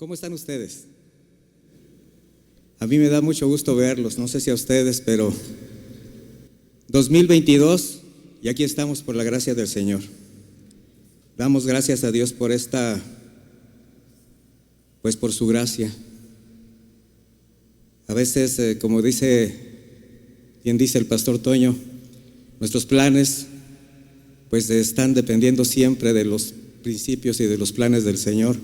¿Cómo están ustedes? A mí me da mucho gusto verlos, no sé si a ustedes, pero 2022 y aquí estamos por la gracia del Señor. Damos gracias a Dios por por su gracia. A veces, como dice el pastor Toño, nuestros planes están dependiendo siempre de los principios y de los planes del Señor.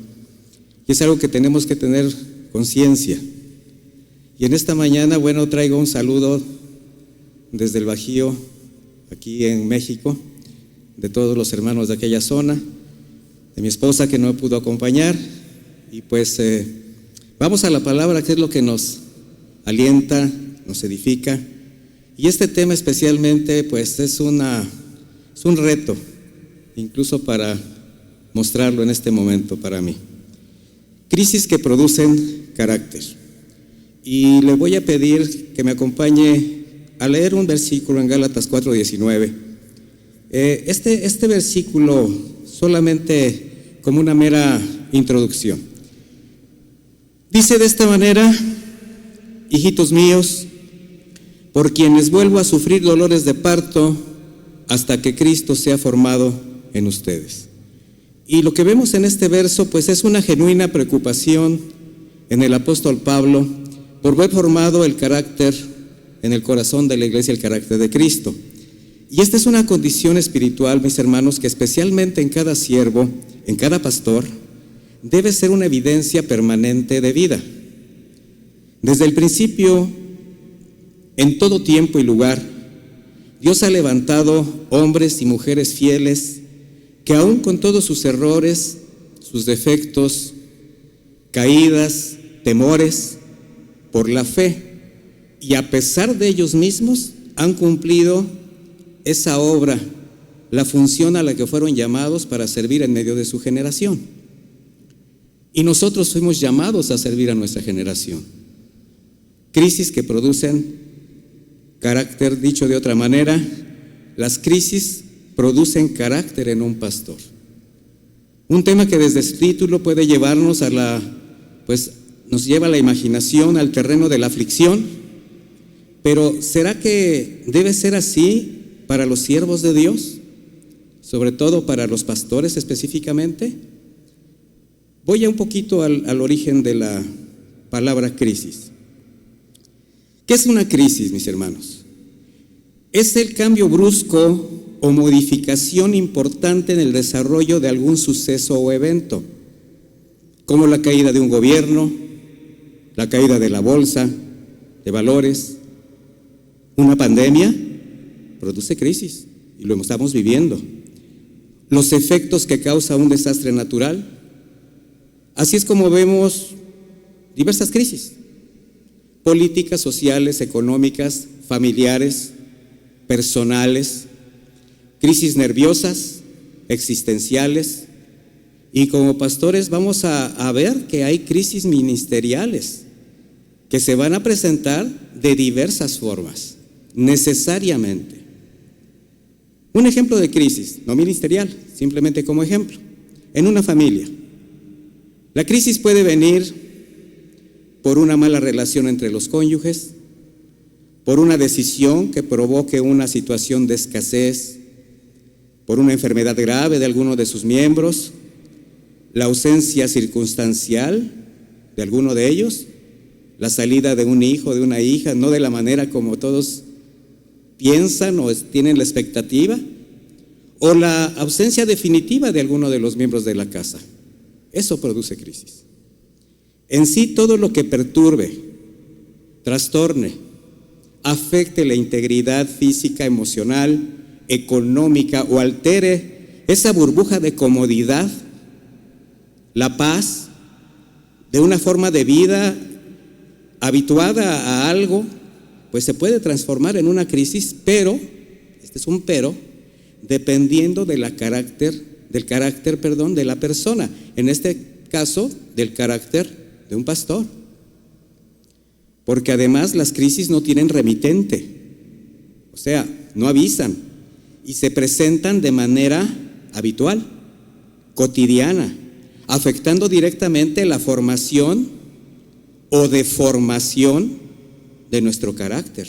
Y es algo que tenemos que tener conciencia. Y en esta mañana, traigo un saludo desde el Bajío, aquí en México, de todos los hermanos de aquella zona, de mi esposa que no me pudo acompañar. Y vamos a la palabra, que es lo que nos alienta, nos edifica. Y este tema especialmente es un reto, incluso para mostrarlo en este momento para mí. Crisis que producen carácter. Y le voy a pedir que me acompañe a leer un versículo en Gálatas 4:19. Este versículo solamente como una mera introducción. Dice de esta manera: hijitos míos, por quienes vuelvo a sufrir dolores de parto hasta que Cristo sea formado en ustedes. Y lo que vemos en este verso es una genuina preocupación en el apóstol Pablo por ver formado el carácter en el corazón de la iglesia, el carácter de Cristo. Y esta es una condición espiritual, mis hermanos, que especialmente en cada siervo, en cada pastor, debe ser una evidencia permanente de vida. Desde el principio, en todo tiempo y lugar, Dios ha levantado hombres y mujeres fieles que aún con todos sus errores, sus defectos, caídas, temores, por la fe y a pesar de ellos mismos han cumplido esa obra, la función a la que fueron llamados para servir en medio de su generación. Y nosotros fuimos llamados a servir a nuestra generación. Crisis que producen carácter, dicho de otra manera, las crisis producen carácter en un pastor. Un tema que desde su título puede llevarnos nos lleva a la imaginación, al terreno de la aflicción. Pero ¿será que debe ser así para los siervos de Dios? Sobre todo para los pastores específicamente. Voy un poquito al origen de la palabra crisis. ¿Qué es una crisis, mis hermanos? Es el cambio brusco o modificación importante en el desarrollo de algún suceso o evento, como la caída de un gobierno, la caída de la bolsa de valores. Una pandemia produce crisis y lo estamos viviendo. Los efectos que causa un desastre natural. Así es como vemos diversas crisis: políticas, sociales, económicas, familiares, personales, crisis nerviosas, existenciales. Y como pastores vamos a ver que hay crisis ministeriales que se van a presentar de diversas formas, necesariamente. Un ejemplo de crisis, no ministerial, simplemente como ejemplo, en una familia. La crisis puede venir por una mala relación entre los cónyuges, por una decisión que provoque una situación de escasez, por una enfermedad grave de alguno de sus miembros, la ausencia circunstancial de alguno de ellos, la salida de un hijo, de una hija, no de la manera como todos piensan o tienen la expectativa, o la ausencia definitiva de alguno de los miembros de la casa. Eso produce crisis. En sí, todo lo que perturbe, trastorne, afecte la integridad física, emocional, económica o altere esa burbuja de comodidad, la paz, de una forma de vida habituada a algo, se puede transformar en una crisis, pero, este es un pero, dependiendo del carácter de la persona, en este caso del carácter de un pastor. Porque además las crisis no tienen remitente, o sea, no avisan y se presentan de manera habitual, cotidiana, afectando directamente la formación o deformación de nuestro carácter.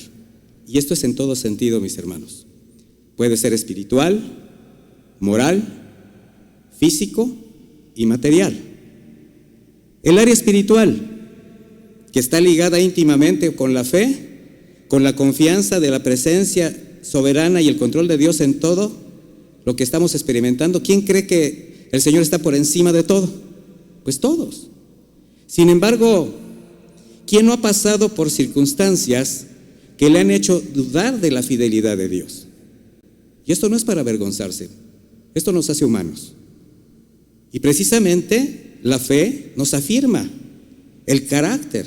Y esto es en todo sentido, mis hermanos. Puede ser espiritual, moral, físico y material. El área espiritual, que está ligada íntimamente con la fe, con la confianza de la presencia soberana y el control de Dios en todo lo que estamos experimentando. ¿Quién cree que el Señor está por encima de todo? Pues todos. Sin embargo, ¿quién no ha pasado por circunstancias que le han hecho dudar de la fidelidad de Dios? Y esto no es para avergonzarse, esto nos hace humanos. Y precisamente la fe nos afirma el carácter.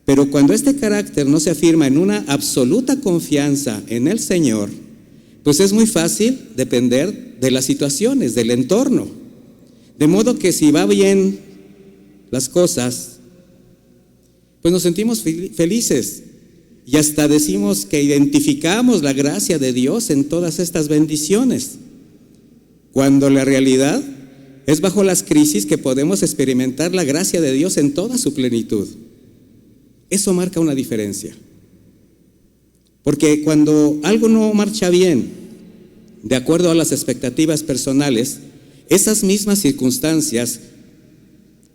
Pero cuando este carácter no se afirma en una absoluta confianza en el Señor, pues es muy fácil depender de las situaciones, del entorno. De modo que si va bien las cosas, pues nos sentimos felices y hasta decimos que identificamos la gracia de Dios en todas estas bendiciones, cuando la realidad es bajo las crisis que podemos experimentar la gracia de Dios en toda su plenitud. Eso marca una diferencia. Porque cuando algo no marcha bien, de acuerdo a las expectativas personales, esas mismas circunstancias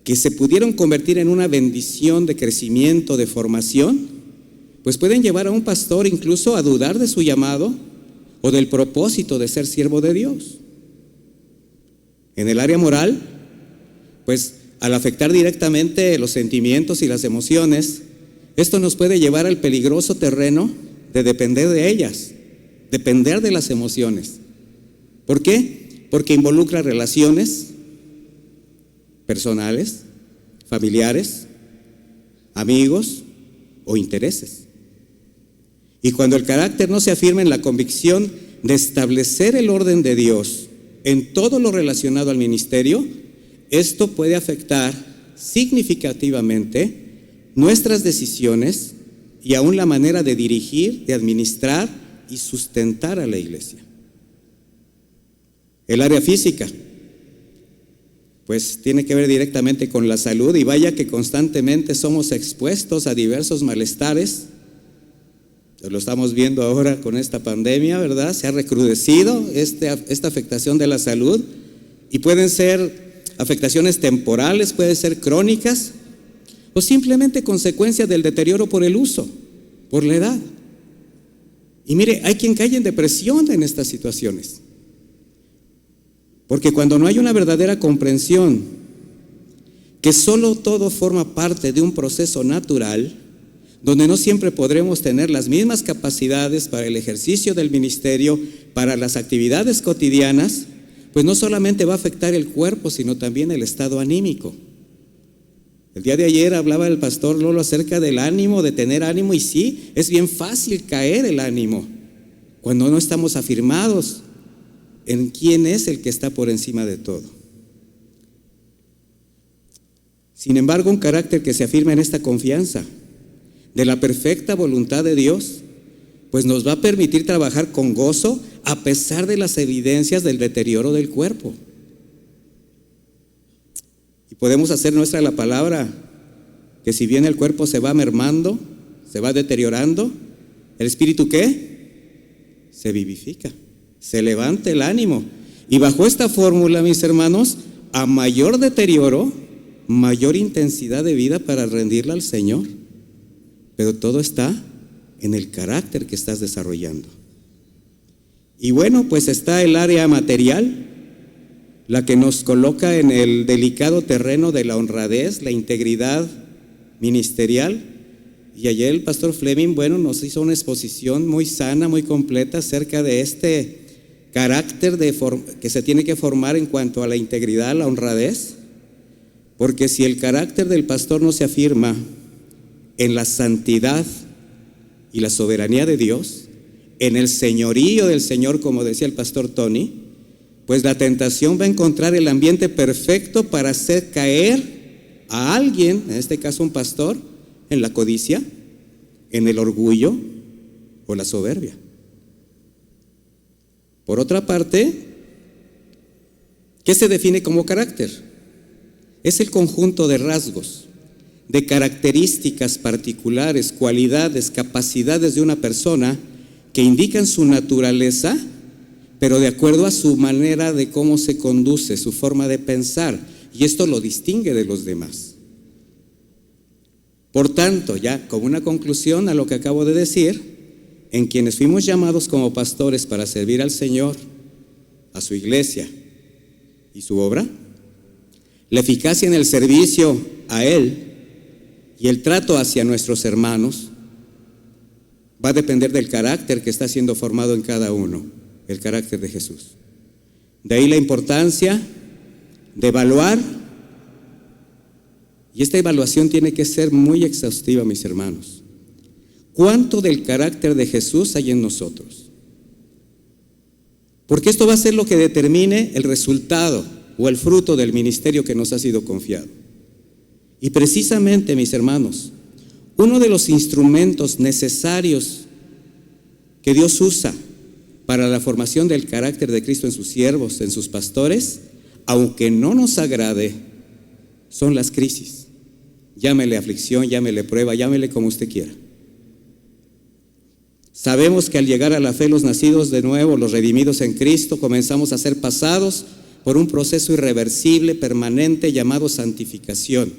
que se pudieron convertir en una bendición de crecimiento, de formación, pues pueden llevar a un pastor incluso a dudar de su llamado o del propósito de ser siervo de Dios. En el área moral, pues al afectar directamente los sentimientos y las emociones, esto nos puede llevar al peligroso terreno de depender de ellas, depender de las emociones. ¿Por qué? Porque involucra relaciones personales, familiares, amigos o intereses. Y cuando el carácter no se afirma en la convicción de establecer el orden de Dios en todo lo relacionado al ministerio, esto puede afectar significativamente nuestras decisiones y aún la manera de dirigir, de administrar y sustentar a la iglesia. El área física, pues tiene que ver directamente con la salud, y vaya que constantemente somos expuestos a diversos malestares. Lo estamos viendo ahora con esta pandemia, ¿verdad? Se ha recrudecido esta afectación de la salud, y pueden ser afectaciones temporales, pueden ser crónicas, o simplemente consecuencia del deterioro por el uso, por la edad. Y mire, hay quien cae en depresión en estas situaciones, porque cuando no hay una verdadera comprensión que solo todo forma parte de un proceso natural, donde no siempre podremos tener las mismas capacidades para el ejercicio del ministerio, para las actividades cotidianas, pues no solamente va a afectar el cuerpo, sino también el estado anímico. El día de ayer hablaba el pastor Lolo acerca del ánimo, de tener ánimo, y sí, es bien fácil caer el ánimo cuando no estamos afirmados en quién es el que está por encima de todo. Sin embargo, un carácter que se afirma en esta confianza de la perfecta voluntad de Dios, pues nos va a permitir trabajar con gozo a pesar de las evidencias del deterioro del cuerpo. Y podemos hacer nuestra la palabra, que si bien el cuerpo se va mermando, se va deteriorando, ¿el espíritu qué? Se vivifica, se levanta el ánimo. Y bajo esta fórmula, mis hermanos, a mayor deterioro, mayor intensidad de vida para rendirla al Señor. Pero todo está en el carácter que estás desarrollando. Y bueno, pues está el área material, la que nos coloca en el delicado terreno de la honradez, la integridad ministerial. Y ayer el pastor Fleming, bueno, nos hizo una exposición muy sana, muy completa acerca de este carácter que se tiene que formar en cuanto a la integridad, la honradez. Porque si el carácter del pastor no se afirma en la santidad y la soberanía de Dios, en el señorío del Señor, como decía el pastor Tony, pues la tentación va a encontrar el ambiente perfecto para hacer caer a alguien, en este caso un pastor, en la codicia, en el orgullo o la soberbia. Por otra parte, ¿qué se define como carácter? Es el conjunto de rasgos, de características particulares, cualidades, capacidades de una persona que indican su naturaleza, pero de acuerdo a su manera de cómo se conduce, su forma de pensar, y esto lo distingue de los demás. Por tanto, ya como una conclusión a lo que acabo de decir, en quienes fuimos llamados como pastores para servir al Señor, a su iglesia y su obra, la eficacia en el servicio a Él y el trato hacia nuestros hermanos va a depender del carácter que está siendo formado en cada uno, el carácter de Jesús. De ahí la importancia de evaluar, y esta evaluación tiene que ser muy exhaustiva, mis hermanos. ¿Cuánto del carácter de Jesús hay en nosotros? Porque esto va a ser lo que determine el resultado o el fruto del ministerio que nos ha sido confiado. Y precisamente, mis hermanos, uno de los instrumentos necesarios que Dios usa para la formación del carácter de Cristo en sus siervos, en sus pastores, aunque no nos agrade, son las crisis. Llámele aflicción, llámele prueba, llámele como usted quiera. Sabemos que al llegar a la fe los nacidos de nuevo, los redimidos en Cristo, comenzamos a ser pasados por un proceso irreversible, permanente, llamado santificación,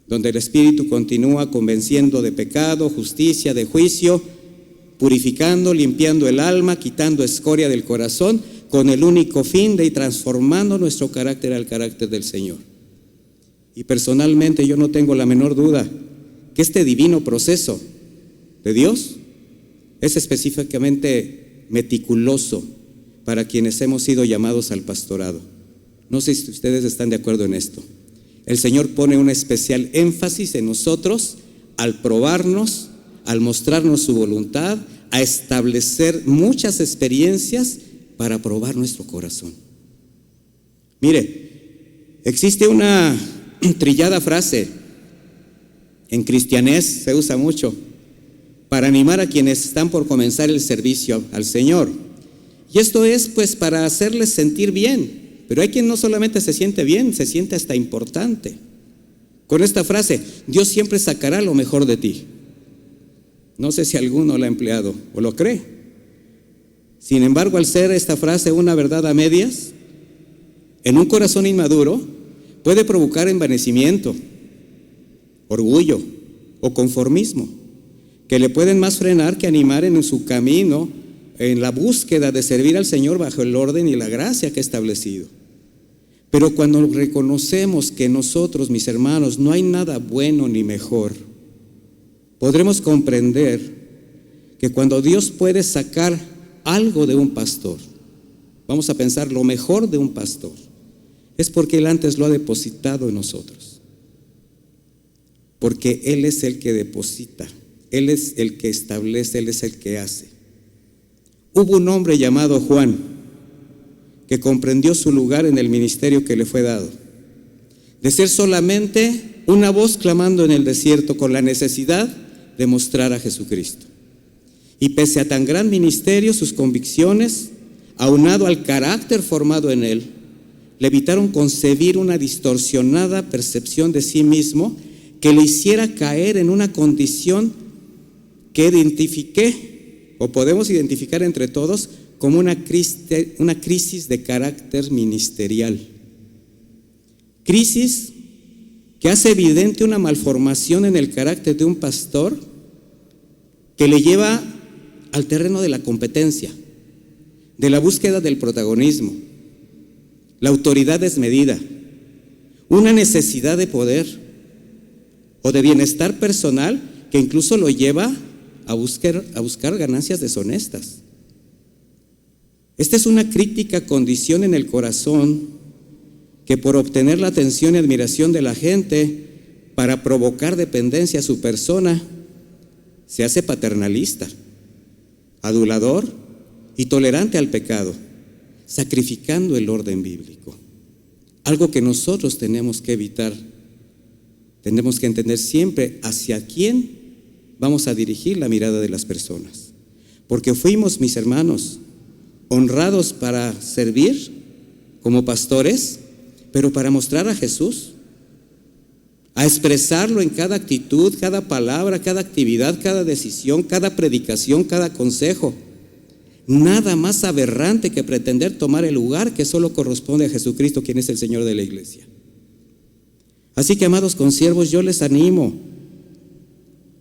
donde el Espíritu continúa convenciendo de pecado, justicia, de juicio, purificando, limpiando el alma, quitando escoria del corazón, con el único fin de ir transformando nuestro carácter al carácter del Señor. Y personalmente yo no tengo la menor duda que este divino proceso de Dios es específicamente meticuloso para quienes hemos sido llamados al pastorado. No sé si ustedes están de acuerdo en esto. El Señor pone un especial énfasis en nosotros al probarnos, al mostrarnos su voluntad, a establecer muchas experiencias para probar nuestro corazón. Mire, existe una trillada frase, en cristianés se usa mucho, para animar a quienes están por comenzar el servicio al Señor. Y esto es pues para hacerles sentir bien, pero hay quien no solamente se siente bien, se siente hasta importante. Con esta frase, Dios siempre sacará lo mejor de ti. No sé si alguno la ha empleado o lo cree. Sin embargo, al ser esta frase una verdad a medias, en un corazón inmaduro puede provocar envanecimiento, orgullo o conformismo, que le pueden más frenar que animar en su camino, en la búsqueda de servir al Señor bajo el orden y la gracia que ha establecido. Pero cuando reconocemos que nosotros, mis hermanos, no hay nada bueno ni mejor, podremos comprender que cuando Dios puede sacar algo de un pastor, vamos a pensar lo mejor de un pastor, es porque Él antes lo ha depositado en nosotros. Porque Él es el que deposita, Él es el que establece, Él es el que hace. Hubo un hombre llamado Juan que comprendió su lugar en el ministerio que le fue dado, de ser solamente una voz clamando en el desierto con la necesidad de mostrar a Jesucristo. Y pese a tan gran ministerio, sus convicciones, aunado al carácter formado en él, le evitaron concebir una distorsionada percepción de sí mismo que le hiciera caer en una condición que identifiqué, o podemos identificar entre todos, como una crisis de carácter ministerial. Crisis que hace evidente una malformación en el carácter de un pastor que le lleva al terreno de la competencia, de la búsqueda del protagonismo, la autoridad desmedida, una necesidad de poder o de bienestar personal que incluso lo lleva a buscar ganancias deshonestas. Esta es una crítica condición en el corazón que por obtener la atención y admiración de la gente para provocar dependencia a su persona, se hace paternalista, adulador y tolerante al pecado, sacrificando el orden bíblico. Algo que nosotros tenemos que evitar. Tenemos que entender siempre hacia quién vamos a dirigir la mirada de las personas. Porque fuimos, mis hermanos, honrados para servir como pastores, pero para mostrar a Jesús, a expresarlo en cada actitud, cada palabra, cada actividad, cada decisión, cada predicación, cada consejo. Nada más aberrante que pretender tomar el lugar que solo corresponde a Jesucristo, quien es el Señor de la iglesia. Así que, amados consiervos, yo les animo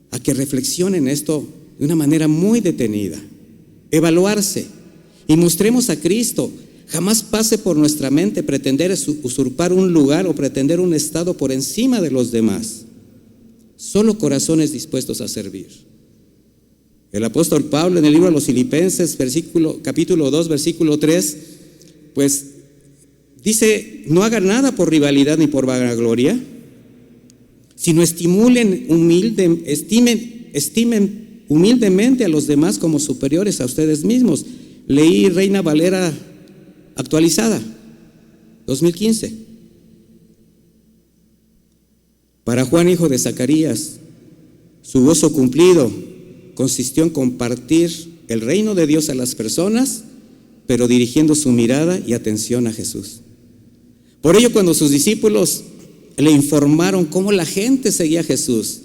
a que reflexionen esto de una manera muy detenida, evaluarse y mostremos a Cristo. Jamás pase por nuestra mente pretender usurpar un lugar o pretender un estado por encima de los demás. Solo corazones dispuestos a servir. El apóstol Pablo en el libro de los Filipenses, capítulo 2, versículo 3, pues dice: no hagan nada por rivalidad ni por vanagloria, sino estimen humildemente a los demás como superiores a ustedes mismos. Leí Reina Valera actualizada, 2015. Para Juan, hijo de Zacarías, su gozo cumplido consistió en compartir el reino de Dios a las personas, pero dirigiendo su mirada y atención a Jesús. Por ello, cuando sus discípulos le informaron cómo la gente seguía a Jesús,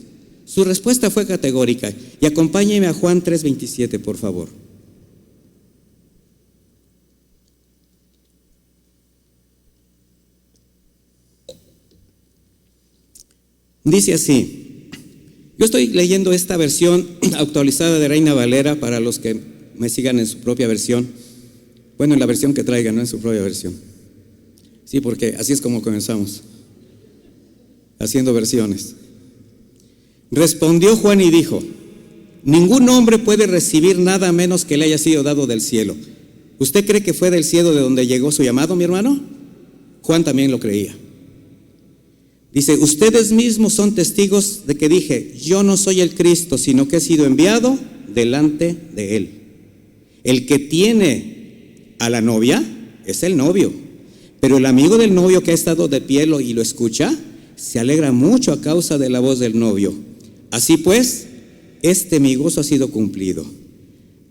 su respuesta fue categórica. Y acompáñeme a Juan 3:27, por favor. Dice así, yo estoy leyendo esta versión actualizada de Reina Valera para los que me sigan en su propia versión. Bueno, en la versión que traigan, no en su propia versión. Sí, porque así es como comenzamos, haciendo versiones. Respondió Juan y dijo: ningún hombre puede recibir nada menos que le haya sido dado del cielo. ¿Usted cree que fue del cielo de donde llegó su llamado, mi hermano? Juan también lo creía. Dice: ustedes mismos son testigos de que dije, yo no soy el Cristo, sino que he sido enviado delante de él. El que tiene a la novia es el novio, pero el amigo del novio que ha estado de pie y lo escucha, se alegra mucho a causa de la voz del novio. Así pues, mi gozo ha sido cumplido.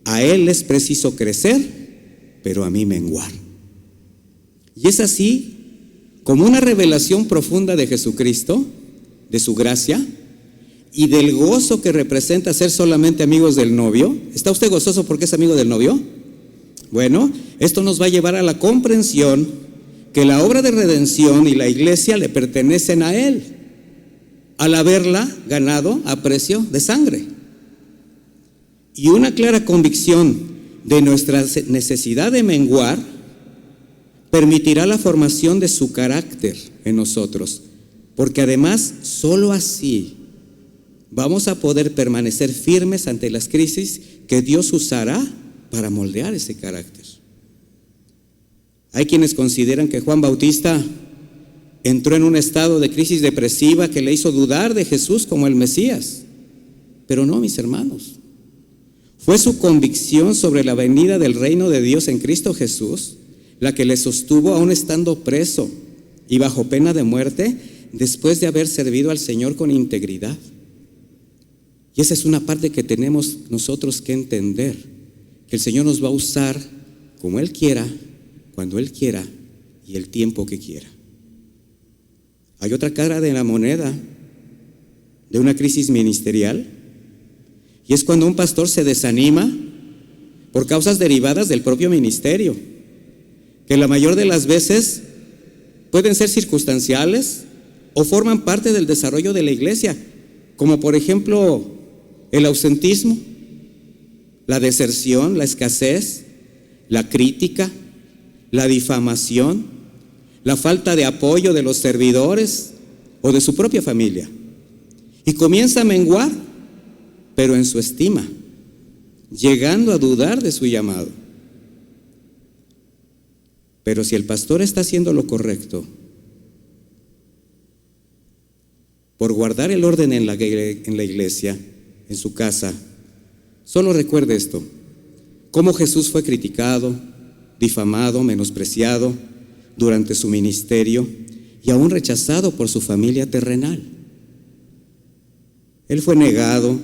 A él es preciso crecer, pero a mí menguar. Y es así como una revelación profunda de Jesucristo, de su gracia y del gozo que representa ser solamente amigos del novio. ¿Está usted gozoso porque es amigo del novio? Bueno, esto nos va a llevar a la comprensión que la obra de redención y la iglesia le pertenecen a él, al haberla ganado a precio de sangre. Y una clara convicción de nuestra necesidad de menguar permitirá la formación de su carácter en nosotros, porque además solo así vamos a poder permanecer firmes ante las crisis que Dios usará para moldear ese carácter. Hay quienes consideran que Juan Bautista entró en un estado de crisis depresiva que le hizo dudar de Jesús como el Mesías, pero no, mis hermanos. Fue su convicción sobre la venida del reino de Dios en Cristo Jesús la que le sostuvo aún estando preso y bajo pena de muerte, después de haber servido al Señor con integridad. Y esa es una parte que tenemos nosotros que entender, que el Señor nos va a usar como Él quiera, cuando Él quiera y el tiempo que quiera. Hay otra cara de la moneda de una crisis ministerial, y es cuando un pastor se desanima por causas derivadas del propio ministerio, que la mayor de las veces pueden ser circunstanciales o forman parte del desarrollo de la iglesia, como por ejemplo el ausentismo, la deserción, la escasez, la crítica, la difamación, la falta de apoyo de los servidores o de su propia familia. Y comienza a menguar, pero en su estima, llegando a dudar de su llamado. Pero si el pastor está haciendo lo correcto, por guardar el orden en la iglesia, en su casa, solo recuerde esto: cómo Jesús fue criticado, difamado, menospreciado durante su ministerio y aún rechazado por su familia terrenal. Él fue negado,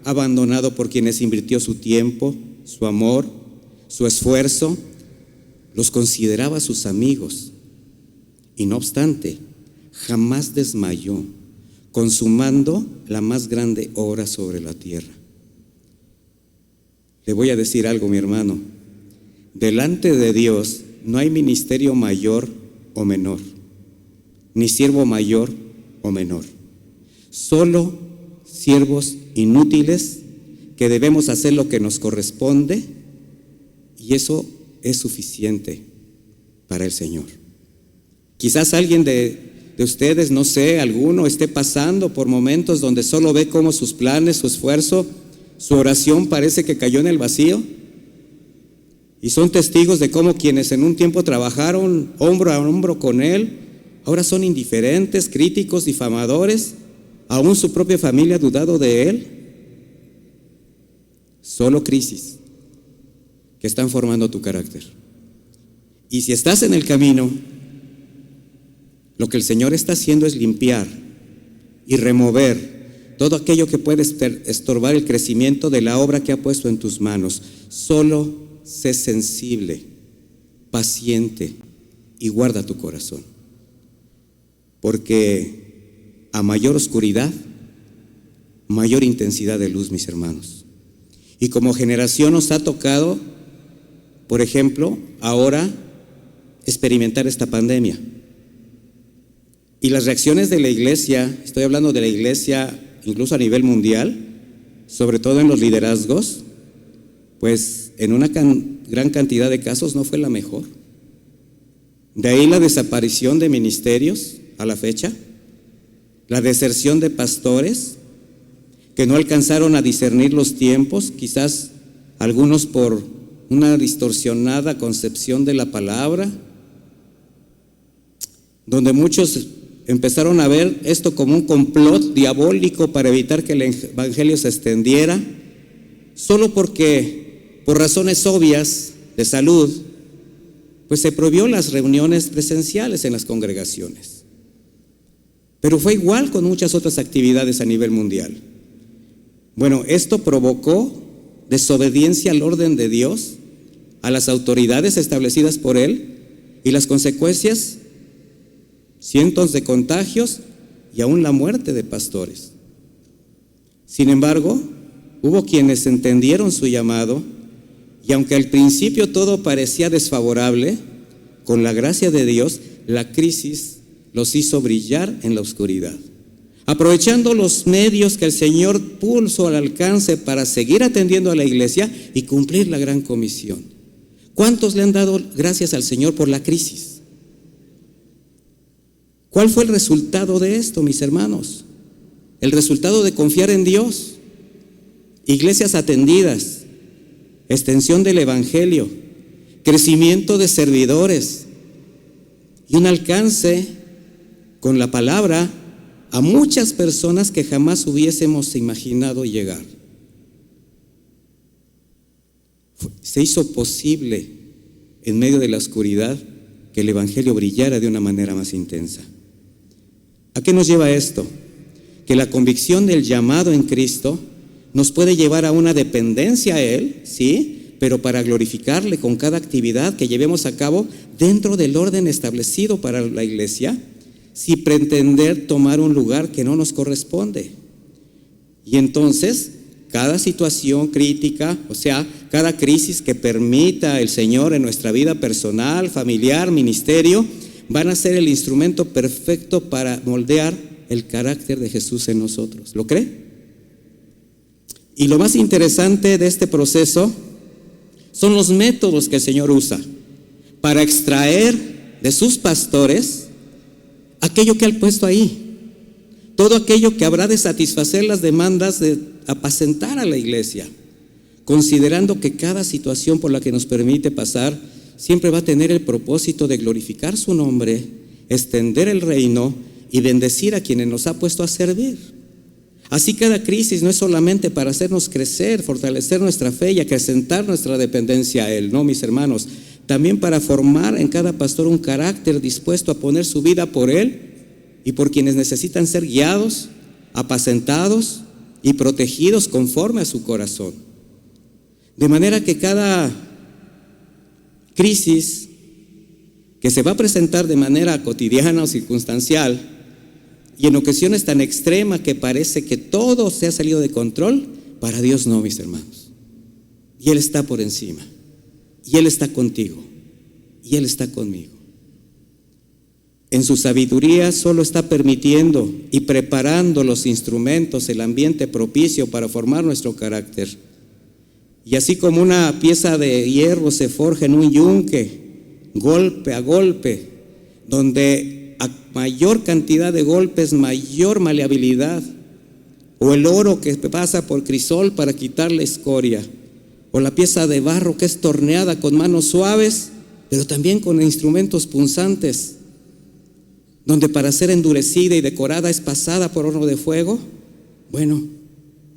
abandonado por quienes invirtió su tiempo, su amor, su esfuerzo. Los consideraba sus amigos y no obstante, jamás desmayó, consumando la más grande obra sobre la tierra. Le voy a decir algo, mi hermano. Delante de Dios no hay ministerio mayor o menor, ni siervo mayor o menor. Solo siervos inútiles que debemos hacer lo que nos corresponde, y eso es suficiente para el Señor. Quizás alguien de ustedes, no sé, alguno esté pasando por momentos donde solo ve cómo sus planes, su esfuerzo, su oración parece que cayó en el vacío, y son testigos de cómo quienes en un tiempo trabajaron hombro a hombro con Él, ahora son indiferentes, críticos, difamadores, aún su propia familia ha dudado de Él. Solo crisis que están formando tu carácter. Y si estás en el camino, lo que el Señor está haciendo es limpiar y remover todo aquello que puede estorbar el crecimiento de la obra que ha puesto en tus manos. Solo sé sensible, paciente y guarda tu corazón. Porque a mayor oscuridad, mayor intensidad de luz, mis hermanos. Y como generación nos ha tocado, por ejemplo, ahora experimentar esta pandemia. Y las reacciones de la iglesia, estoy hablando de la iglesia incluso a nivel mundial, sobre todo en los liderazgos, pues en una gran cantidad de casos no fue la mejor. De ahí la desaparición de ministerios a la fecha, la deserción de pastores que no alcanzaron a discernir los tiempos, quizás algunos por una distorsionada concepción de la palabra, donde muchos empezaron a ver esto como un complot diabólico para evitar que el evangelio se extendiera, solo porque por razones obvias de salud, pues se prohibió las reuniones presenciales en las congregaciones. Pero fue igual con muchas otras actividades a nivel mundial. Bueno, esto provocó desobediencia al orden de Dios, a las autoridades establecidas por Él, y las consecuencias, cientos de contagios y aún la muerte de pastores. Sin embargo, hubo quienes entendieron su llamado, y aunque al principio todo parecía desfavorable, con la gracia de Dios, la crisis los hizo brillar en la oscuridad, aprovechando los medios que el Señor puso al alcance para seguir atendiendo a la iglesia y cumplir la gran comisión. ¿Cuántos le han dado gracias al Señor por la crisis? ¿Cuál fue el resultado de esto, mis hermanos? El resultado de confiar en Dios. Iglesias atendidas, extensión del evangelio, crecimiento de servidores y un alcance con la palabra a muchas personas que jamás hubiésemos imaginado llegar. Se hizo posible en medio de la oscuridad que el evangelio brillara de una manera más intensa. ¿A qué nos lleva esto? Que la convicción del llamado en Cristo nos puede llevar a una dependencia a Él, sí, pero para glorificarle con cada actividad que llevemos a cabo dentro del orden establecido para la iglesia, sin pretender tomar un lugar que no nos corresponde. Y entonces, cada situación crítica, o sea, cada crisis que permita el Señor en nuestra vida personal, familiar, ministerio, van a ser el instrumento perfecto para moldear el carácter de Jesús en nosotros. ¿Lo cree? Y lo más interesante de este proceso son los métodos que el Señor usa para extraer de sus pastores aquello que Él ha puesto ahí, todo aquello que habrá de satisfacer las demandas de apacentar a la iglesia, considerando que cada situación por la que nos permite pasar siempre va a tener el propósito de glorificar su nombre, extender el reino y bendecir a quienes nos ha puesto a servir. Así cada crisis no es solamente para hacernos crecer, fortalecer nuestra fe y acrecentar nuestra dependencia a Él, no, mis hermanos, también para formar en cada pastor un carácter dispuesto a poner su vida por Él y por quienes necesitan ser guiados, apacentados y protegidos conforme a su corazón. De manera que cada crisis que se va a presentar de manera cotidiana o circunstancial y en ocasiones tan extrema que parece que todo se ha salido de control, para Dios no, mis hermanos. Y Él está por encima, y Él está contigo, y Él está conmigo. En su sabiduría solo está permitiendo y preparando los instrumentos, el ambiente propicio para formar nuestro carácter. Y así como una pieza de hierro se forja en un yunque, golpe a golpe, donde a mayor cantidad de golpes, mayor maleabilidad, o el oro que pasa por crisol para quitar la escoria, o la pieza de barro que es torneada con manos suaves, pero también con instrumentos punzantes, donde para ser endurecida y decorada es pasada por horno de fuego. Bueno,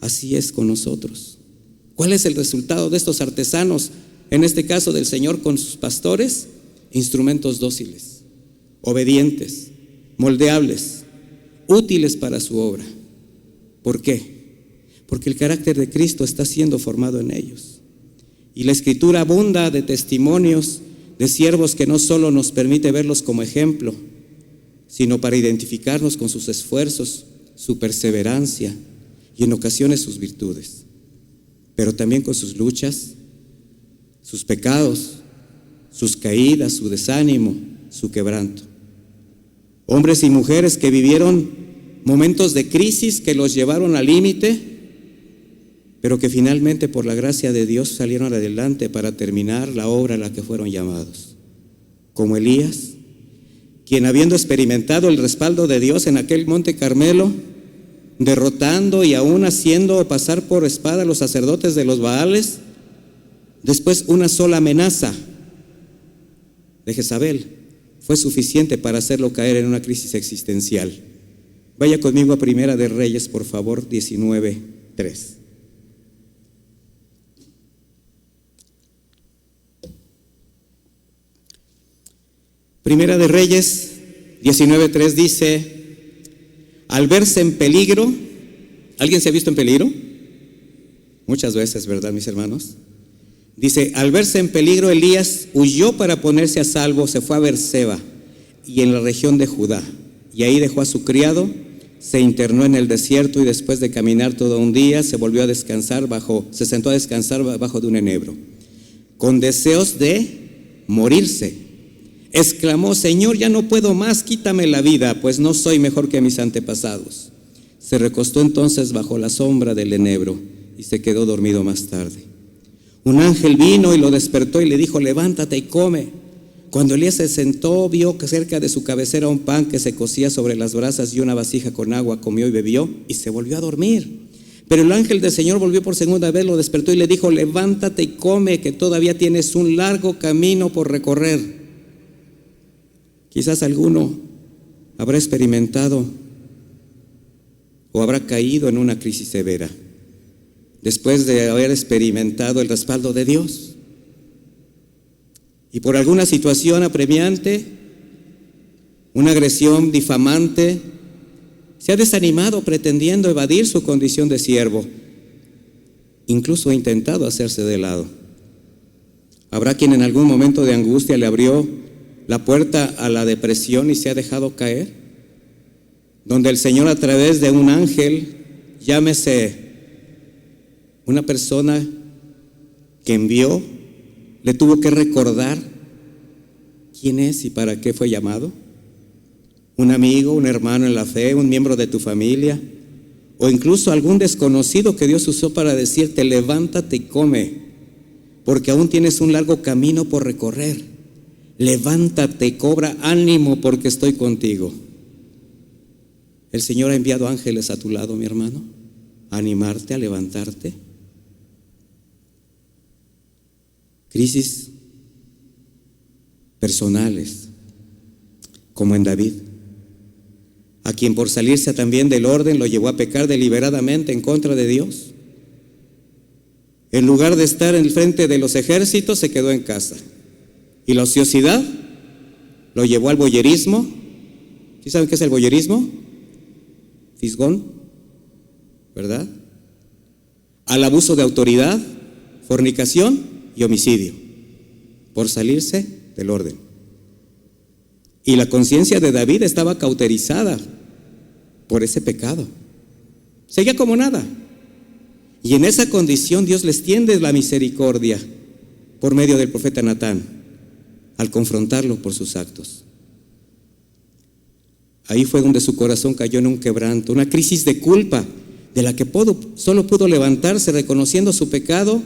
así es con nosotros. ¿Cuál es el resultado de estos artesanos, en este caso del Señor con sus pastores? Instrumentos dóciles, obedientes, moldeables, útiles para su obra. ¿Por qué? Porque el carácter de Cristo está siendo formado en ellos. Y la Escritura abunda de testimonios de siervos que no solo nos permite verlos como ejemplo, sino para identificarnos con sus esfuerzos, su perseverancia y en ocasiones sus virtudes, pero también con sus luchas, sus pecados, sus caídas, su desánimo, su quebranto. Hombres y mujeres que vivieron momentos de crisis que los llevaron al límite, pero que finalmente por la gracia de Dios salieron adelante para terminar la obra a la que fueron llamados, como Elías, quien habiendo experimentado el respaldo de Dios en aquel monte Carmelo, derrotando y aún haciendo pasar por espada a los sacerdotes de los Baales, después una sola amenaza de Jezabel fue suficiente para hacerlo caer en una crisis existencial. Vaya conmigo a Primera de Reyes, por favor, 19:3. Primera de Reyes 19:3 dice: al verse en peligro, ¿alguien se ha visto en peligro? Muchas veces, ¿verdad, mis hermanos? Dice: al verse en peligro, Elías huyó para ponerse a salvo, se fue a Berseba y en la región de Judá, y ahí dejó a su criado, se internó en el desierto y después de caminar todo un día se sentó a descansar bajo de un enebro, con deseos de morirse. Exclamó: Señor, ya no puedo más, quítame la vida, pues no soy mejor que mis antepasados. Se recostó entonces bajo la sombra del enebro y se quedó dormido más tarde. Un ángel vino y lo despertó y le dijo: levántate y come. Cuando Elías se sentó, vio que cerca de su cabecera un pan que se cocía sobre las brasas y una vasija con agua. Comió y bebió y se volvió a dormir. Pero el ángel del Señor volvió por segunda vez, lo despertó y le dijo: levántate y come, que todavía tienes un largo camino por recorrer. Quizás alguno habrá experimentado o habrá caído en una crisis severa después de haber experimentado el respaldo de Dios. Y por alguna situación apremiante, una agresión difamante, se ha desanimado pretendiendo evadir su condición de siervo. Incluso ha intentado hacerse de lado. Habrá quien en algún momento de angustia le abrió la puerta a la depresión y se ha dejado caer, donde el Señor, a través de un ángel, llámese una persona que envió, le tuvo que recordar quién es y para qué fue llamado. Un amigo, un hermano en la fe, un miembro de tu familia, o incluso algún desconocido que Dios usó para decirte: levántate y come, porque aún tienes un largo camino por recorrer. Levántate, cobra ánimo, porque estoy contigo. El Señor ha enviado ángeles a tu lado, mi hermano, a animarte, a levantarte. Crisis personales, como en David, a quien por salirse también del orden lo llevó a pecar deliberadamente en contra de Dios. En lugar de estar en el frente de los ejércitos, se quedó en casa. Y la ociosidad lo llevó al voyerismo. ¿Sí saben qué es el voyerismo? Fisgón, ¿verdad? Al abuso de autoridad, fornicación y homicidio, por salirse del orden. Y la conciencia de David estaba cauterizada por ese pecado. Seguía como nada. Y en esa condición Dios les tiende la misericordia por medio del profeta Natán al confrontarlo por sus actos. Ahí fue donde su corazón cayó en un quebranto, una crisis de culpa de la que solo pudo levantarse reconociendo su pecado,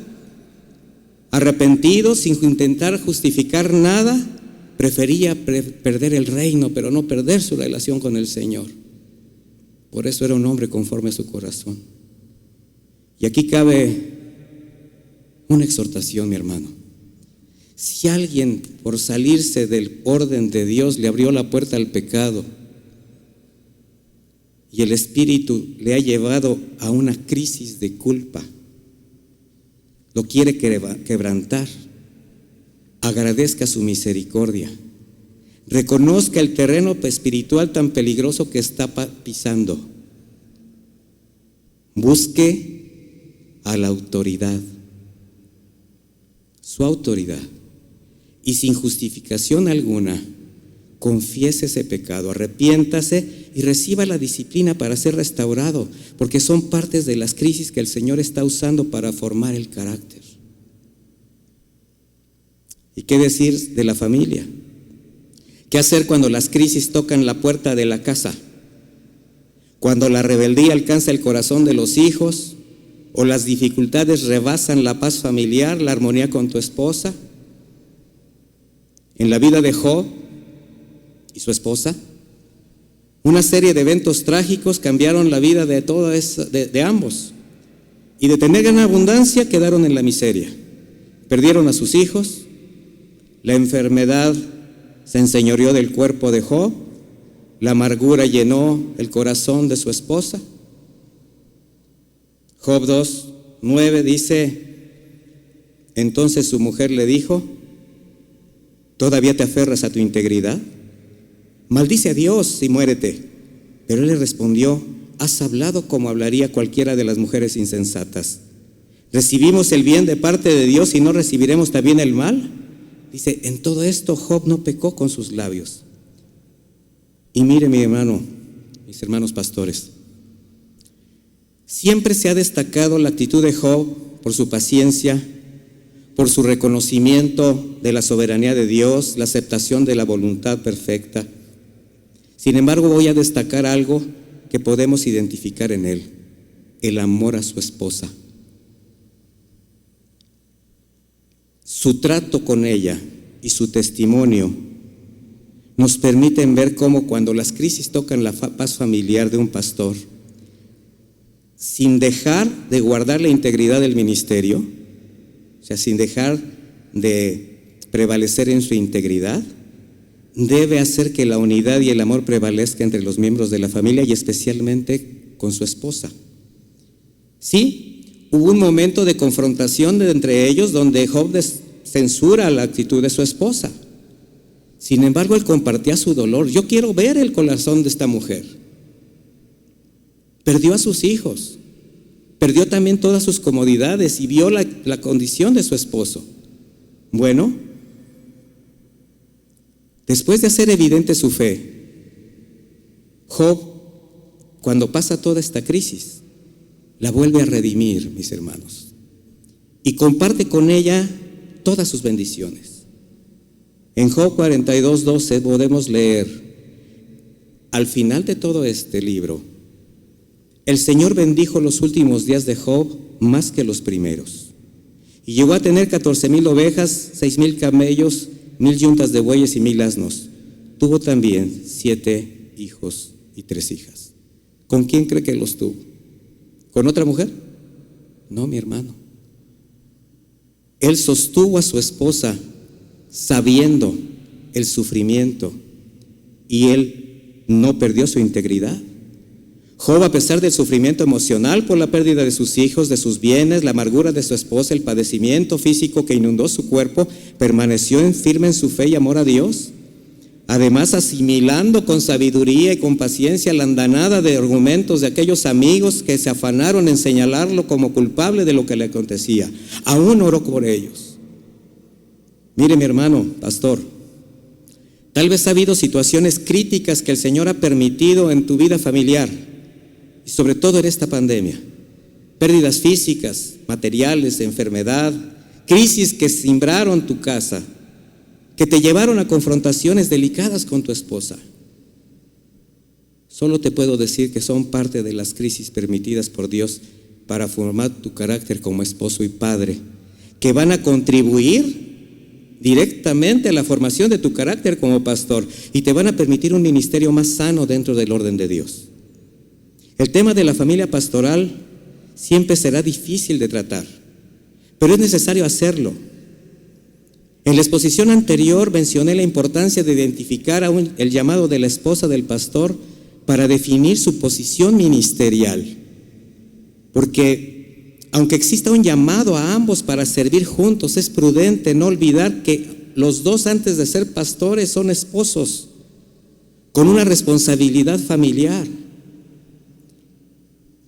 arrepentido, sin intentar justificar nada. Prefería perder el reino, pero no perder su relación con el Señor. Por eso era un hombre conforme a su corazón. Y aquí cabe una exhortación, mi hermano. Si alguien, por salirse del orden de Dios, le abrió la puerta al pecado y el Espíritu le ha llevado a una crisis de culpa, lo quiere quebrantar, agradezca su misericordia, reconozca el terreno espiritual tan peligroso que está pisando, busque a la autoridad, su autoridad, y sin justificación alguna confiese ese pecado, arrepiéntase y reciba la disciplina para ser restaurado, porque son partes de las crisis que el Señor está usando para formar el carácter. ¿Y qué decir de la familia? ¿Qué hacer cuando las crisis tocan la puerta de la casa? Cuando la rebeldía alcanza el corazón de los hijos, o las dificultades rebasan la paz familiar, la armonía con tu esposa. En la vida de Job y su esposa, una serie de eventos trágicos cambiaron la vida de ambos, y de tener gran abundancia quedaron en la miseria. Perdieron a sus hijos, la enfermedad se enseñoreó del cuerpo de Job, la amargura llenó el corazón de su esposa. Job 2:9 dice: entonces su mujer le dijo: ¿todavía te aferras a tu integridad? Maldice a Dios y muérete. Pero él le respondió: has hablado como hablaría cualquiera de las mujeres insensatas. ¿Recibimos el bien de parte de Dios y no recibiremos también el mal? Dice, en todo esto Job no pecó con sus labios. Y mire, mi hermano, mis hermanos pastores, siempre se ha destacado la actitud de Job por su paciencia, por su reconocimiento de la soberanía de Dios, la aceptación de la voluntad perfecta. Sin embargo, voy a destacar algo que podemos identificar en él: el amor a su esposa. Su trato con ella y su testimonio nos permiten ver cómo cuando las crisis tocan la paz familiar de un pastor, sin dejar de guardar la integridad del ministerio, o sea, sin dejar de prevalecer en su integridad, debe hacer que la unidad y el amor prevalezca entre los miembros de la familia y especialmente con su esposa. Sí, hubo un momento de confrontación entre ellos donde Job censura la actitud de su esposa. Sin embargo, él compartía su dolor. Yo quiero ver el corazón de esta mujer. Perdió a sus hijos, perdió también todas sus comodidades y vio la condición de su esposo. Bueno, después de hacer evidente su fe, Job, cuando pasa toda esta crisis, la vuelve a redimir, mis hermanos, y comparte con ella todas sus bendiciones. En Job 42:12 podemos leer, al final de todo este libro: el Señor bendijo los últimos días de Job más que los primeros, y llegó a tener 14,000 ovejas, 6,000 camellos, 1,000 yuntas de bueyes y 1,000 asnos. Tuvo también 7 hijos y 3 hijas. ¿Con quién cree que los tuvo? ¿Con otra mujer? No, mi hermano. Él sostuvo a su esposa sabiendo el sufrimiento y él no perdió su integridad. Job, a pesar del sufrimiento emocional por la pérdida de sus hijos, de sus bienes, la amargura de su esposa, el padecimiento físico que inundó su cuerpo, permaneció firme en su fe y amor a Dios. Además, asimilando con sabiduría y con paciencia la andanada de argumentos de aquellos amigos que se afanaron en señalarlo como culpable de lo que le acontecía. Aún oró por ellos. Mire, mi hermano pastor, Tal vez ha habido situaciones críticas que el Señor ha permitido en tu vida familiar, y sobre todo en esta pandemia. Pérdidas físicas, materiales, enfermedad, crisis que cimbraron tu casa, que te llevaron a confrontaciones delicadas con tu esposa. Solo te puedo decir que son parte de las crisis permitidas por Dios para formar tu carácter como esposo y padre, que van a contribuir directamente a la formación de tu carácter como pastor y te van a permitir un ministerio más sano dentro del orden de Dios. El tema de la familia pastoral siempre será difícil de tratar, pero es necesario hacerlo. En la exposición anterior mencioné la importancia de identificar el llamado de la esposa del pastor para definir su posición ministerial, porque aunque exista un llamado a ambos para servir juntos, es prudente no olvidar que los dos, antes de ser pastores, son esposos con una responsabilidad familiar.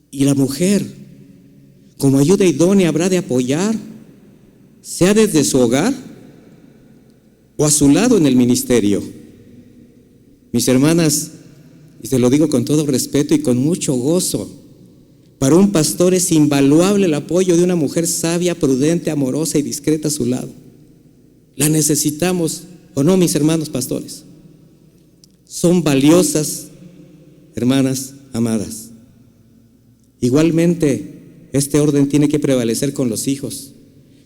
Y la mujer, como ayuda idónea, habrá de apoyar, sea desde su hogar o a su lado en el ministerio. Mis hermanas, y te lo digo con todo respeto y con mucho gozo, para un pastor es invaluable el apoyo de una mujer sabia, prudente, amorosa y discreta a su lado. La necesitamos, ¿o no, mis hermanos pastores? Son valiosas, hermanas amadas. Igualmente, este orden tiene que prevalecer con los hijos,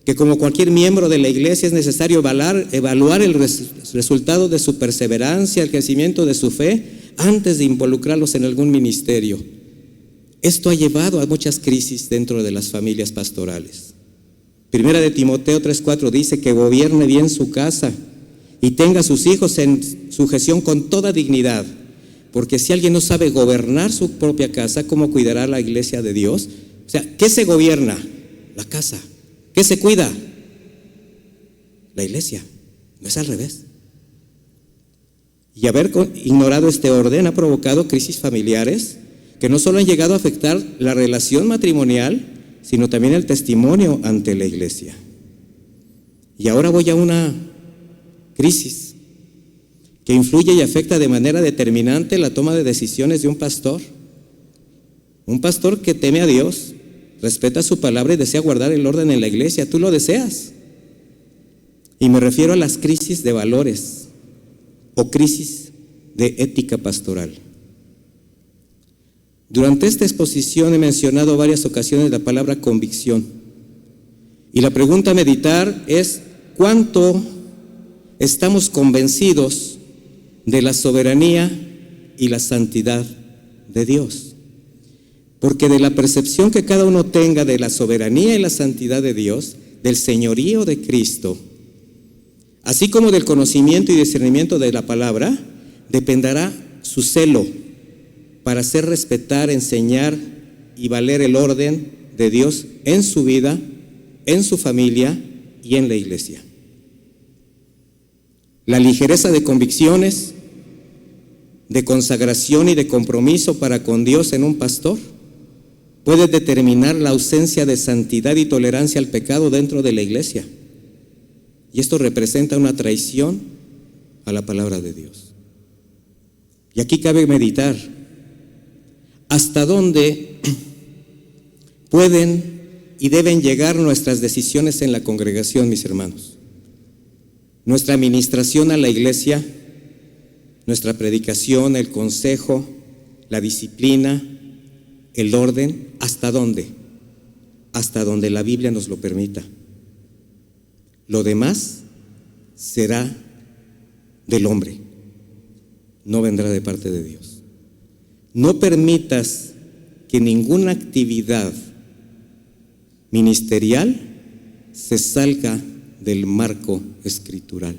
que como cualquier miembro de la iglesia es necesario evaluar el resultado de su perseverancia, el crecimiento de su fe, antes de involucrarlos en algún ministerio. Esto ha llevado a muchas crisis dentro de las familias pastorales. Primera de Timoteo 3:4 dice que gobierne bien su casa y tenga a sus hijos en sujeción con toda dignidad, porque si alguien no sabe gobernar su propia casa, ¿cómo cuidará la iglesia de Dios? O sea, ¿qué se gobierna? La casa. ¿Qué se cuida? La iglesia. No es al revés. Y haber ignorado este orden ha provocado crisis familiares que no solo han llegado a afectar la relación matrimonial, sino también el testimonio ante la iglesia. Y ahora voy a una crisis que influye y afecta de manera determinante la toma de decisiones de un pastor. Un pastor que teme a Dios, respeta su palabra y desea guardar el orden en la iglesia. ¿Tú lo deseas? Y me refiero a las crisis de valores o crisis de ética pastoral. Durante esta exposición he mencionado varias ocasiones la palabra convicción. Y la pregunta a meditar es: ¿cuánto estamos convencidos de la soberanía y la santidad de Dios? Porque de la percepción que cada uno tenga de la soberanía y la santidad de Dios, del señorío de Cristo, así como del conocimiento y discernimiento de la palabra, dependerá su celo para hacer respetar, enseñar y valer el orden de Dios en su vida, en su familia y en la iglesia. La ligereza de convicciones, de consagración y de compromiso para con Dios en un pastor puede determinar la ausencia de santidad y tolerancia al pecado dentro de la iglesia. Y esto representa una traición a la palabra de Dios. Y aquí cabe meditar hasta dónde pueden y deben llegar nuestras decisiones en la congregación, mis hermanos. Nuestra administración a la iglesia, nuestra predicación, el consejo, la disciplina, el orden, ¿hasta dónde? Hasta donde la Biblia nos lo permita. Lo demás será del hombre, no vendrá de parte de Dios. No permitas que ninguna actividad ministerial se salga del marco escritural.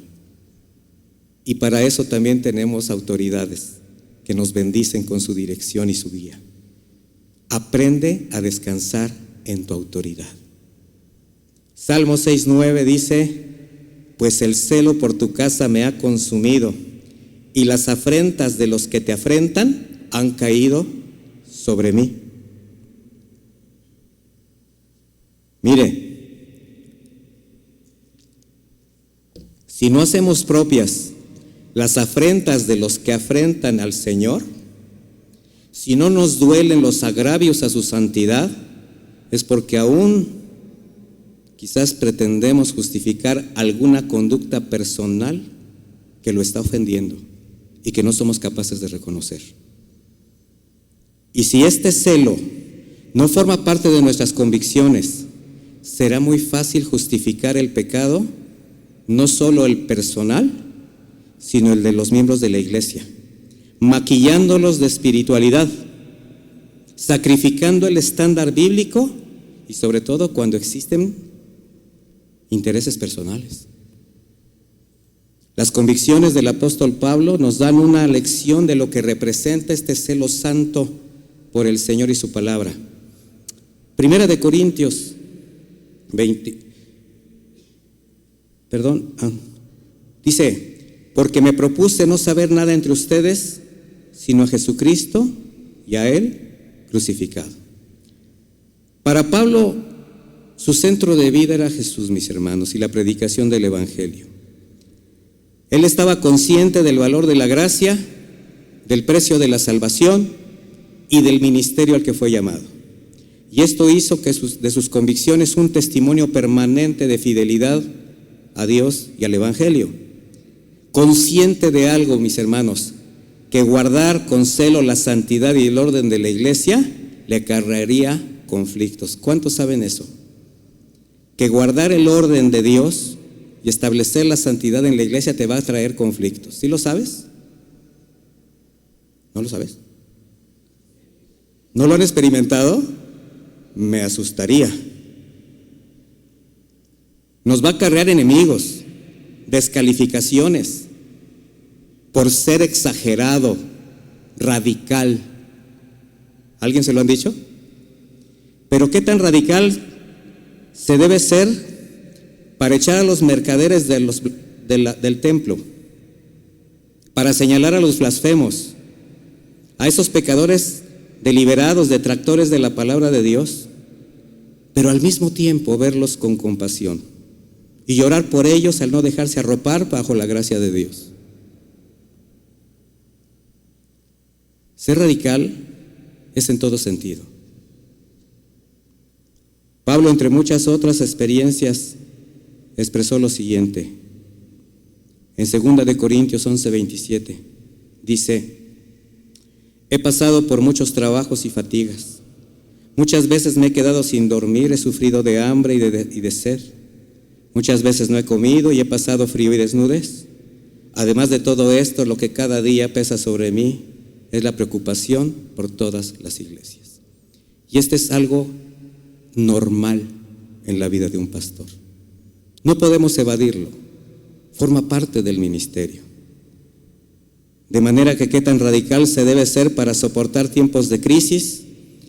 Y para eso también tenemos autoridades que nos bendicen con su dirección y su guía. Aprende a descansar en tu autoridad. Salmo 6:9 dice: pues el celo por tu casa me ha consumido, y las afrentas de los que te afrentan han caído sobre mí. Mire, si no hacemos propias las afrentas de los que afrentan al Señor, si no nos duelen los agravios a su santidad, es porque aún quizás pretendemos justificar alguna conducta personal que lo está ofendiendo y que no somos capaces de reconocer. Y si este celo no forma parte de nuestras convicciones, será muy fácil justificar el pecado, no solo el personal, sino el de los miembros de la iglesia, maquillándolos de espiritualidad, sacrificando el estándar bíblico y sobre todo cuando existen intereses personales. Las convicciones del apóstol Pablo nos dan una lección de lo que representa este celo santo por el Señor y su palabra. Primera de Corintios 20, dice: porque me propuse no saber nada entre ustedes, sino a Jesucristo y a Él crucificado. Para Pablo, su centro de vida era Jesús, mis hermanos, y la predicación del Evangelio. Él estaba consciente del valor de la gracia, del precio de la salvación y del ministerio al que fue llamado. Y esto hizo que de sus convicciones un testimonio permanente de fidelidad a Dios y al Evangelio. Consciente de algo, mis hermanos, que guardar con celo la santidad y el orden de la iglesia le acarrearía conflictos. ¿Cuántos saben eso? Que guardar el orden de Dios y establecer la santidad en la iglesia te va a traer conflictos. ¿Sí lo sabes? ¿No lo sabes? ¿No lo han experimentado? Me asustaría. Nos va a acarrear enemigos, descalificaciones, por ser exagerado, radical. ¿Alguien se lo han dicho? Pero ¿qué tan radical se debe ser para echar a los mercaderes del templo, para señalar a los blasfemos, a esos pecadores deliberados, detractores de la palabra de Dios, pero al mismo tiempo verlos con compasión y llorar por ellos al no dejarse arropar bajo la gracia de Dios? Ser radical es en todo sentido. Pablo, entre muchas otras experiencias, expresó lo siguiente. En 2 de Corintios 11:27 dice: he pasado por muchos trabajos y fatigas. Muchas veces me he quedado sin dormir, he sufrido de hambre y de sed. Muchas veces no he comido y he pasado frío y desnudez. Además de todo esto, lo que cada día pesa sobre mí es la preocupación por todas las iglesias. Y este es algo normal en la vida de un pastor. No podemos evadirlo. Forma parte del ministerio. De manera que qué tan radical se debe ser para soportar tiempos de crisis,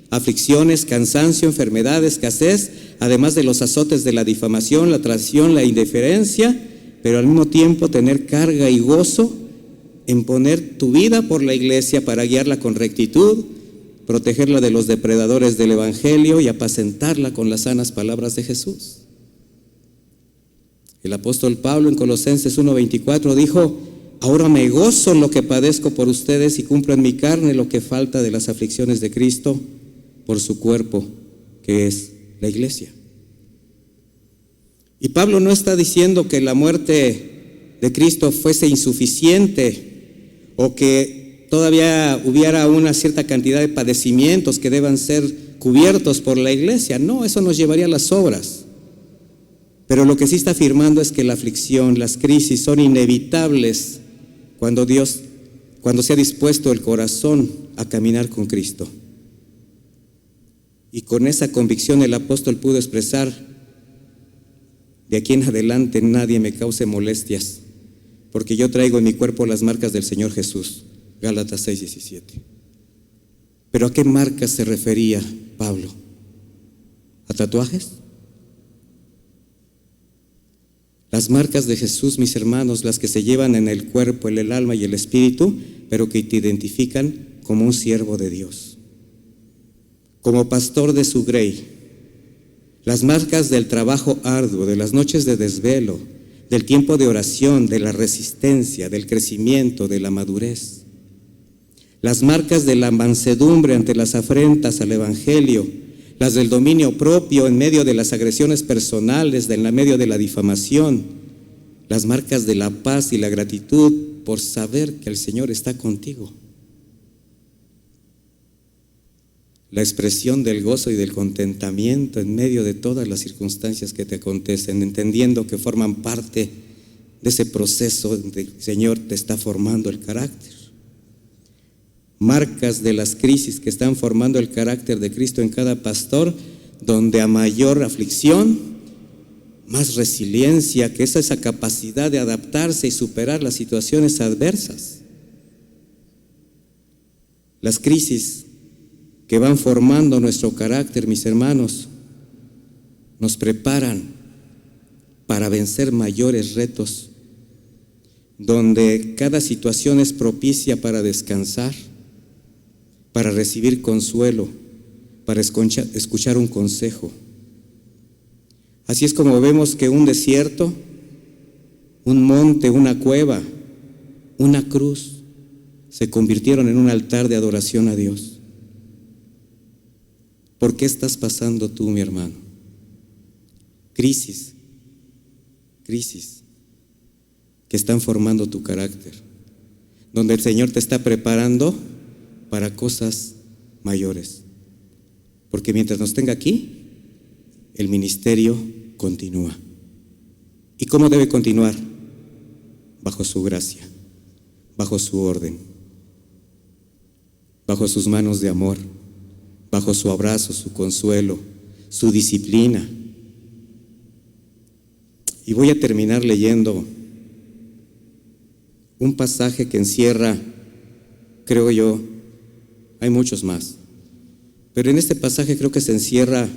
aflicciones, cansancio, enfermedad, escasez, además de los azotes de la difamación, la traición, la indiferencia, pero al mismo tiempo tener carga y gozo en poner tu vida por la iglesia para guiarla con rectitud, protegerla de los depredadores del Evangelio y apacentarla con las sanas palabras de Jesús. El apóstol Pablo en Colosenses 1:24 dijo: ahora me gozo en lo que padezco por ustedes y cumplo en mi carne lo que falta de las aflicciones de Cristo por su cuerpo, que es la iglesia. Y Pablo no está diciendo que la muerte de Cristo fuese insuficiente o que todavía hubiera una cierta cantidad de padecimientos que deban ser cubiertos por la iglesia. No, eso nos llevaría a las obras. Pero lo que sí está afirmando es que la aflicción, las crisis son inevitables cuando se ha dispuesto el corazón a caminar con Cristo. Y con esa convicción el apóstol pudo expresar: de aquí en adelante nadie me cause molestias, porque yo traigo en mi cuerpo las marcas del Señor Jesús. Gálatas 6:17. ¿Pero a qué marcas se refería Pablo? ¿A tatuajes? Las marcas de Jesús, mis hermanos, las que se llevan en el cuerpo, en el alma y el espíritu, pero que te identifican como un siervo de Dios, como pastor de su grey. Las marcas del trabajo arduo, de las noches de desvelo, del tiempo de oración, de la resistencia, del crecimiento, de la madurez. Las marcas de la mansedumbre ante las afrentas al Evangelio, las del dominio propio en medio de las agresiones personales, en medio de la difamación, las marcas de la paz y la gratitud por saber que el Señor está contigo. La expresión del gozo y del contentamiento en medio de todas las circunstancias que te acontecen, entendiendo que forman parte de ese proceso donde el Señor te está formando el carácter. Marcas de las crisis que están formando el carácter de Cristo en cada pastor, donde a mayor aflicción, más resiliencia, que es esa capacidad de adaptarse y superar las situaciones adversas. Las crisis que van formando nuestro carácter, mis hermanos, nos preparan para vencer mayores retos, donde cada situación es propicia para descansar, para recibir consuelo, para escuchar un consejo. Así es como vemos que un desierto, un monte, una cueva, una cruz, se convirtieron en un altar de adoración a Dios. ¿Por qué estás pasando tú, mi hermano? Crisis que están formando tu carácter, donde el Señor te está preparando para cosas mayores. Porque mientras nos tenga aquí, el ministerio continúa. ¿Y cómo debe continuar? Bajo su gracia, bajo su orden, bajo sus manos de amor, bajo su abrazo, su consuelo, su disciplina. Y voy a terminar leyendo un pasaje que encierra, creo yo, hay muchos más, pero en este pasaje creo que se encierra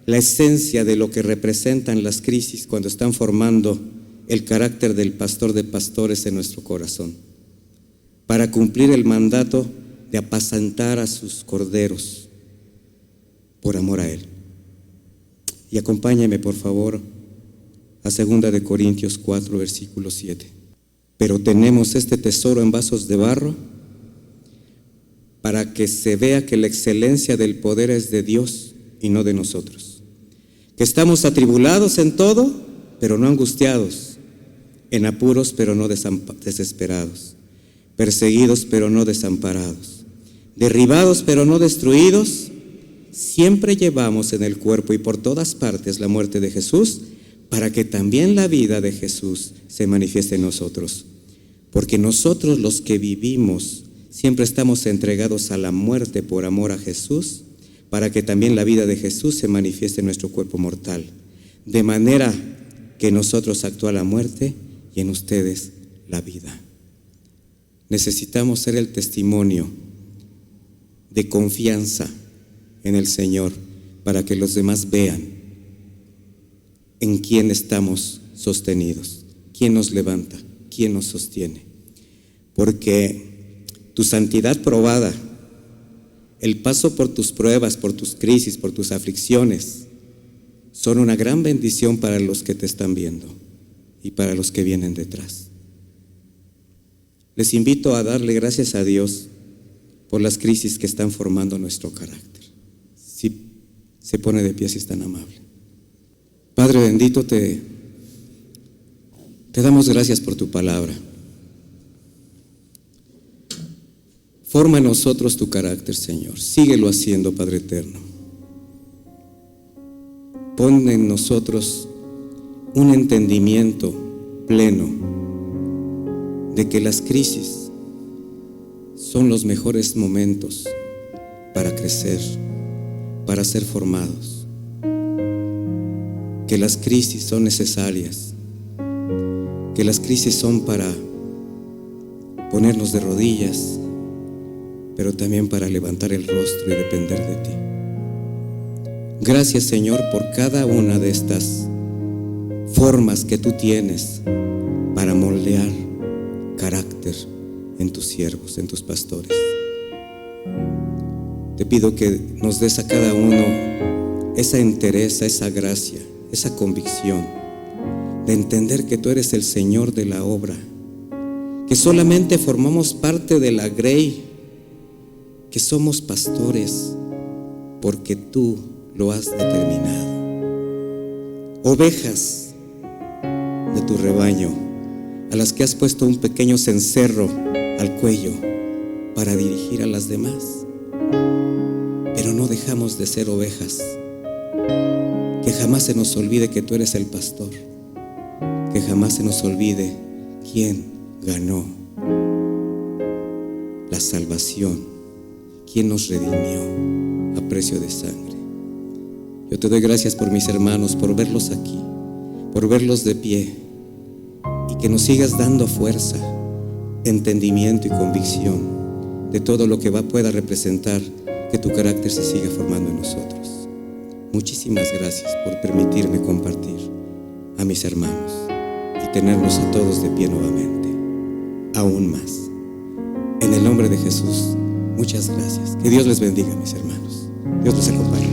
la esencia de lo que representan las crisis cuando están formando el carácter del pastor de pastores en nuestro corazón, para cumplir el mandato de apacentar a sus corderos por amor a Él. Y acompáñame, por favor, a 2 Corintios 4, versículo 7. Pero tenemos este tesoro en vasos de barro, para que se vea que la excelencia del poder es de Dios y no de nosotros. Que estamos atribulados en todo, pero no angustiados, en apuros, pero no desesperados, perseguidos, pero no desamparados, derribados, pero no destruidos. Siempre llevamos en el cuerpo y por todas partes la muerte de Jesús, para que también la vida de Jesús se manifieste en nosotros. Porque nosotros los que vivimos siempre estamos entregados a la muerte por amor a Jesús, para que también la vida de Jesús se manifieste en nuestro cuerpo mortal. De manera que en nosotros actúa la muerte y en ustedes la vida. Necesitamos ser el testimonio de confianza en el Señor, para que los demás vean en quién estamos sostenidos, quién nos levanta, quién nos sostiene. Porque tu santidad probada, el paso por tus pruebas, por tus crisis, por tus aflicciones, son una gran bendición para los que te están viendo y para los que vienen detrás. Les invito a darle gracias a Dios por las crisis que están formando nuestro carácter. Si se pone de pie, si es tan amable. Padre bendito, te damos gracias por tu palabra. Forma en nosotros tu carácter, Señor. Síguelo haciendo, Padre eterno. Pon en nosotros un entendimiento pleno de que las crisis son los mejores momentos para crecer, para ser formados, que las crisis son necesarias, que las crisis son para ponernos de rodillas, pero también para levantar el rostro y depender de ti. Gracias, Señor, por cada una de estas formas que tú tienes para moldear carácter en tus siervos, en tus pastores. Te pido que nos des a cada uno esa entereza, esa gracia, esa convicción de entender que tú eres el Señor de la obra, que solamente formamos parte de la grey, que somos pastores porque tú lo has determinado, ovejas de tu rebaño, a las que has puesto un pequeño cencerro al cuello para dirigir a las demás. Pero no dejamos de ser ovejas. Que jamás se nos olvide que tú eres el pastor, que jamás se nos olvide quién ganó la salvación, quién nos redimió a precio de sangre. Yo te doy gracias por mis hermanos, por verlos aquí, por verlos de pie, y que nos sigas dando fuerza, entendimiento y convicción de todo lo que pueda representar que tu carácter se siga formando en nosotros. Muchísimas gracias por permitirme compartir a mis hermanos y tenernos a todos de pie nuevamente, aún más. En el nombre de Jesús, muchas gracias. Que Dios les bendiga, mis hermanos. Dios les acompañe.